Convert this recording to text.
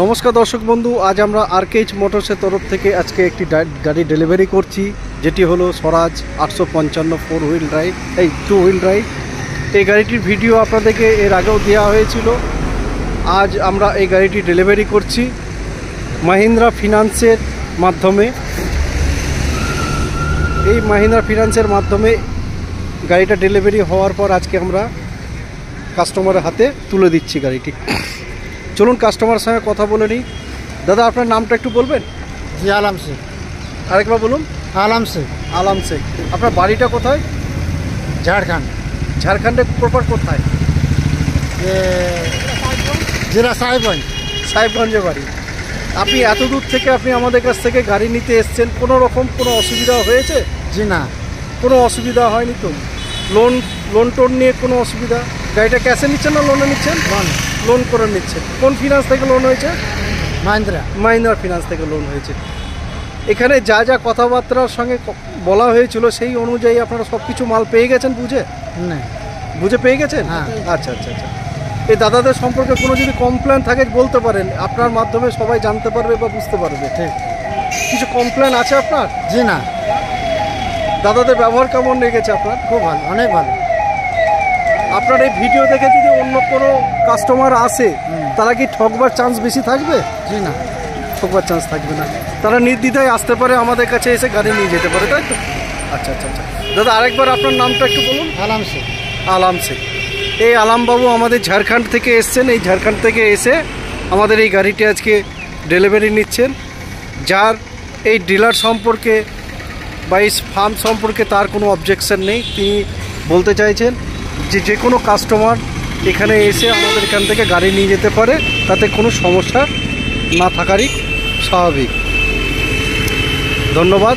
নমস্কার দর্শক বন্ধু, আজ আমরা আরকেএইচ মোটরসের তরফ থেকে আজকে একটি গাড়ি ডেলিভারি করছি, যেটি হলো স্বরাজ 855 4 হুইল ড্রাইভ 2 হুইল ড্রাইভ। এই গাড়িটির ভিডিও আপনাদেরকে এর আগেও দেওয়া হয়েছিল। আজ আমরা এই গাড়িটি ডেলিভারি করছি মাহিন্দ্রা ফিনান্সের মাধ্যমে। এই মাহিন্দ্রা ফিনান্সের মাধ্যমে গাড়িটা ডেলিভারি হওয়ার পর আজকে আমরা কাস্টমারের হাতে তুলে দিচ্ছি গাড়িটি। চলুন কাস্টমারের সঙ্গে কথা বলে নিই। দাদা, আপনার নামটা একটু বলবেন? জি, আলাম শেখ। আরেকবার বলুন। আলাম শেখ। আলাম শেখ। আপনার বাড়িটা কোথায়? ঝাড়খণ্ড। ঝাড়খণ্ডের প্রপার কোথায়? জেলা সাহেবগঞ্জ। সাহেবগঞ্জে বাড়ি। আপনি এত দূর থেকে আপনি আমাদের কাছ থেকে গাড়ি নিতে এসছেন, কোনো রকম কোনো অসুবিধা হয়েছে? জি না, কোনো অসুবিধা হয়নি তো? লোন টোন নিয়ে কোনো অসুবিধা? গাড়িটা ক্যাশে নিচ্ছেন না লোনে নিচ্ছেন? লোন করে নিচ্ছেন। কোন ফিনান্স থেকে লোন হয়েছে? মাহিন্দ্রা ফিনান্স থেকে লোন হয়েছে। এখানে যা যা কথাবার্তার সঙ্গে বলা হয়েছিল সেই অনুযায়ী আপনারা সব কিছু মাল পেয়ে গেছেন? বুঝে পেয়ে গেছেন? হ্যাঁ। আচ্ছা। এই দাদাদের সম্পর্কে কোনো যদি কমপ্লেন থাকে বলতে পারেন, আপনার মাধ্যমে সবাই জানতে পারবে বা বুঝতে পারবে। ঠিক। কিছু কমপ্লেন আছে আপনার? জি না। দাদাদের ব্যবহার কেমন লেগেছে আপনার? খুব ভালো, অনেক ভালো। আপনার এই ভিডিও দেখে যদি অন্য কোনো কাস্টমার আসে, তারা কি ঠকবার চান্স বেশি থাকবে? জি না, ঠকবার চান্স থাকবে না। তারা নির্দ্বিধায় আসতে পারে, আমাদের কাছে এসে গাড়ি নিয়ে যেতে পারে, তাই তো? আচ্ছা। দাদা, আরেকবার আপনার নামটা একটু বলুন। আলাম শেখ। আলাম শেখ। এই আলামবাবু আমাদের ঝাড়খণ্ড থেকে এসছেন। এই ঝাড়খণ্ড থেকে এসে আমাদের এই গাড়িটি আজকে ডেলিভারি নিচ্ছেন। যার এই ডিলার সম্পর্কে বা এই ফার্ম সম্পর্কে তার কোনো অবজেকশন নেই। তিনি বলতে চাইছেন যে কোনো কাস্টমার এখানে এসে আমাদের এখান থেকে গাড়ি নিয়ে যেতে পারে, তাতে কোনো সমস্যা না থাকারই স্বাভাবিক। ধন্যবাদ।